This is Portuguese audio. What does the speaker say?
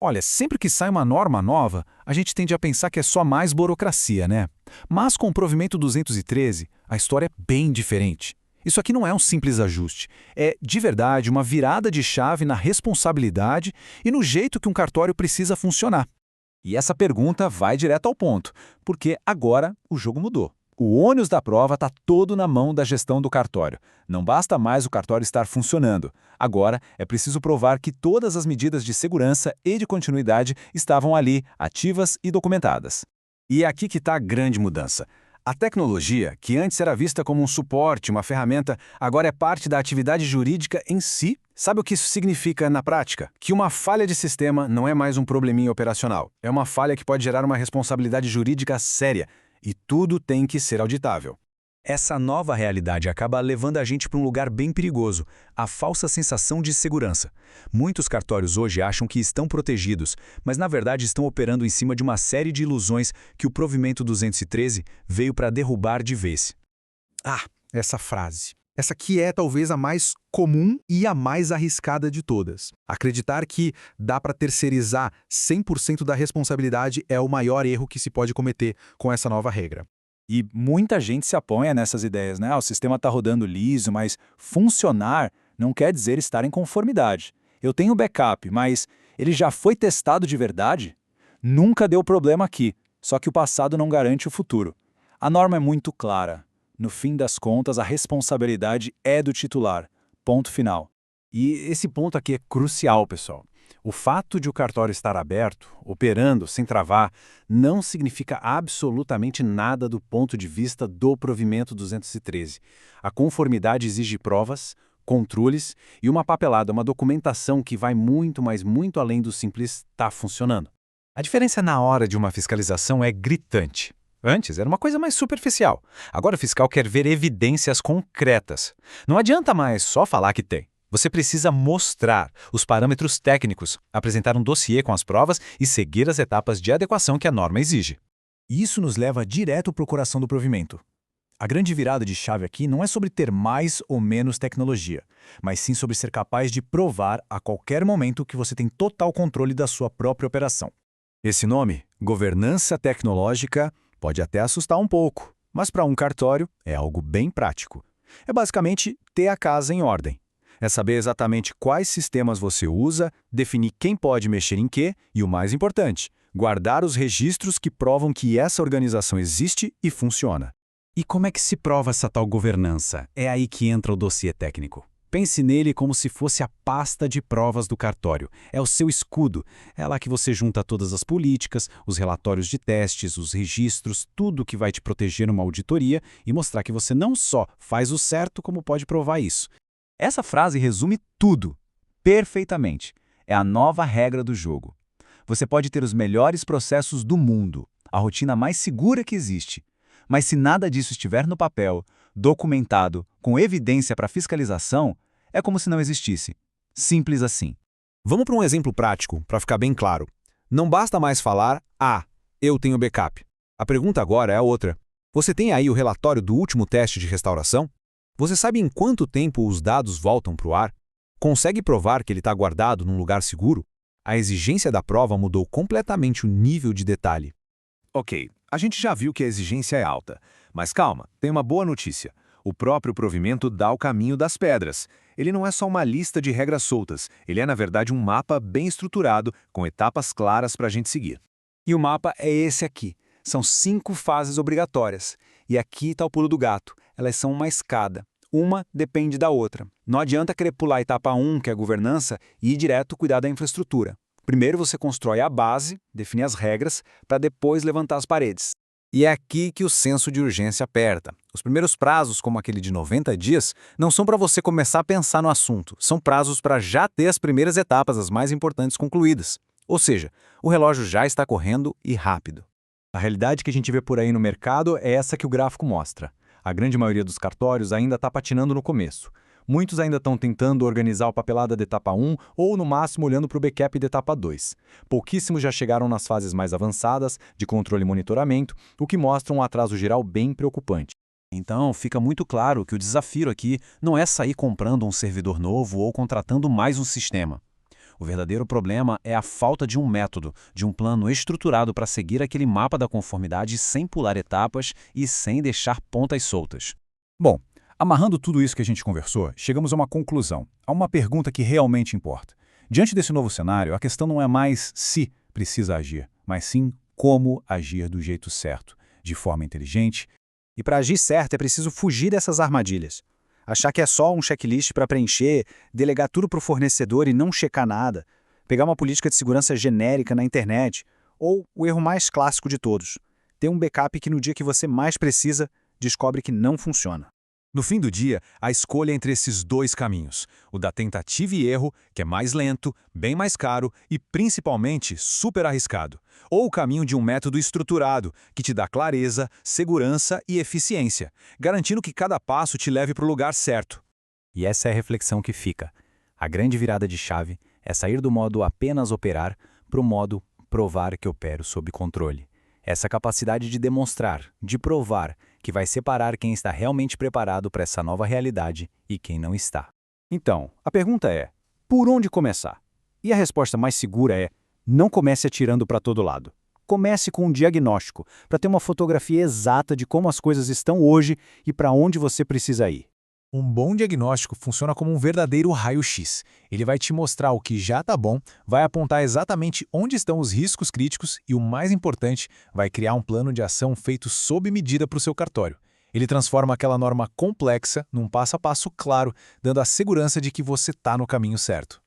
Olha, sempre que sai uma norma nova, a gente tende a pensar que é só mais burocracia, né? Mas com o provimento 213, a história é bem diferente. Isso aqui não é um simples ajuste. É, de verdade, uma virada de chave na responsabilidade e no jeito que um cartório precisa funcionar. E essa pergunta vai direto ao ponto, porque agora o jogo mudou. O ônus da prova está todo na mão da gestão do cartório. Não basta mais o cartório estar funcionando. Agora é preciso provar que todas as medidas de segurança e de continuidade estavam ali, ativas e documentadas. E é aqui que está a grande mudança. A tecnologia, que antes era vista como um suporte, uma ferramenta, agora é parte da atividade jurídica em si. Sabe o que isso significa na prática? Que uma falha de sistema não é mais um probleminha operacional. É uma falha que pode gerar uma responsabilidade jurídica séria. E tudo tem que ser auditável. Essa nova realidade acaba levando a gente para um lugar bem perigoso, a falsa sensação de segurança. Muitos cartórios hoje acham que estão protegidos, mas na verdade estão operando em cima de uma série de ilusões que o provimento 213 veio para derrubar de vez. Ah, essa frase. Essa aqui é talvez a mais comum e a mais arriscada de todas. Acreditar que dá para terceirizar 100% da responsabilidade é o maior erro que se pode cometer com essa nova regra. E muita gente se apoia nessas ideias, né? O sistema está rodando liso, mas funcionar não quer dizer estar em conformidade. Eu tenho backup, mas ele já foi testado de verdade? Nunca deu problema aqui, só que o passado não garante o futuro. A norma é muito clara. No fim das contas, a responsabilidade é do titular. Ponto final. E esse ponto aqui é crucial, pessoal. O fato de o cartório estar aberto, operando sem travar, não significa absolutamente nada do ponto de vista do provimento 213. A conformidade exige provas, controles e uma papelada, uma documentação que vai muito, mas muito além do simples "tá funcionando". A diferença na hora de uma fiscalização é gritante. Antes era uma coisa mais superficial. Agora o fiscal quer ver evidências concretas. Não adianta mais só falar que tem. Você precisa mostrar os parâmetros técnicos, apresentar um dossiê com as provas e seguir as etapas de adequação que a norma exige. Isso nos leva direto para o coração do provimento. A grande virada de chave aqui não é sobre ter mais ou menos tecnologia, mas sim sobre ser capaz de provar a qualquer momento que você tem total controle da sua própria operação. Esse nome, governança tecnológica, pode até assustar um pouco, mas para um cartório é algo bem prático. É basicamente ter a casa em ordem. É saber exatamente quais sistemas você usa, definir quem pode mexer em quê e, o mais importante, guardar os registros que provam que essa organização existe e funciona. E como é que se prova essa tal governança? É aí que entra o dossiê técnico. Pense nele como se fosse a pasta de provas do cartório. É o seu escudo. É lá que você junta todas as políticas, os relatórios de testes, os registros, tudo que vai te proteger numa auditoria e mostrar que você não só faz o certo, como pode provar isso. Essa frase resume tudo, perfeitamente. É a nova regra do jogo. Você pode ter os melhores processos do mundo, a rotina mais segura que existe. Mas se nada disso estiver no papel, documentado, com evidência para fiscalização, é como se não existisse. Simples assim. Vamos para um exemplo prático, para ficar bem claro. Não basta mais falar, eu tenho backup. A pergunta agora é a outra. Você tem aí o relatório do último teste de restauração? Você sabe em quanto tempo os dados voltam para o ar? Consegue provar que ele está guardado num lugar seguro? A exigência da prova mudou completamente o nível de detalhe. Ok, a gente já viu que a exigência é alta. Mas calma, tem uma boa notícia. O próprio provimento dá o caminho das pedras. Ele não é só uma lista de regras soltas, ele é na verdade um mapa bem estruturado, com etapas claras para a gente seguir. E o mapa é esse aqui. São 5 fases obrigatórias. E aqui está o pulo do gato. Elas são uma escada. Uma depende da outra. Não adianta querer pular a etapa 1, que é a governança, e ir direto cuidar da infraestrutura. Primeiro você constrói a base, define as regras, para depois levantar as paredes. E é aqui que o senso de urgência aperta. Os primeiros prazos, como aquele de 90 dias, não são para você começar a pensar no assunto, são prazos para já ter as primeiras etapas, as mais importantes, concluídas. Ou seja, o relógio já está correndo e rápido. A realidade que a gente vê por aí no mercado é essa que o gráfico mostra. A grande maioria dos cartórios ainda está patinando no começo. Muitos ainda estão tentando organizar a papelada da etapa 1 ou, no máximo, olhando para o backup da etapa 2. Pouquíssimos já chegaram nas fases mais avançadas, de controle e monitoramento, o que mostra um atraso geral bem preocupante. Então, fica muito claro que o desafio aqui não é sair comprando um servidor novo ou contratando mais um sistema. O verdadeiro problema é a falta de um método, de um plano estruturado para seguir aquele mapa da conformidade sem pular etapas e sem deixar pontas soltas. Bom, amarrando tudo isso que a gente conversou, chegamos a uma conclusão, a uma pergunta que realmente importa. Diante desse novo cenário, a questão não é mais se precisa agir, mas sim como agir do jeito certo, de forma inteligente. E para agir certo é preciso fugir dessas armadilhas. Achar que é só um checklist para preencher, delegar tudo para o fornecedor e não checar nada, pegar uma política de segurança genérica na internet, ou o erro mais clássico de todos, ter um backup que no dia que você mais precisa, descobre que não funciona. No fim do dia, a escolha é entre esses dois caminhos, o da tentativa e erro, que é mais lento, bem mais caro e, principalmente, super arriscado, ou o caminho de um método estruturado, que te dá clareza, segurança e eficiência, garantindo que cada passo te leve para o lugar certo. E essa é a reflexão que fica. A grande virada de chave é sair do modo apenas operar para o modo provar que opero sob controle. Essa capacidade de demonstrar, de provar, que vai separar quem está realmente preparado para essa nova realidade e quem não está. Então, a pergunta é, por onde começar? E a resposta mais segura é, não comece atirando para todo lado. Comece com um diagnóstico, para ter uma fotografia exata de como as coisas estão hoje e para onde você precisa ir. Um bom diagnóstico funciona como um verdadeiro raio-x. Ele vai te mostrar o que já está bom, vai apontar exatamente onde estão os riscos críticos e, o mais importante, vai criar um plano de ação feito sob medida para o seu cartório. Ele transforma aquela norma complexa num passo a passo claro, dando a segurança de que você está no caminho certo.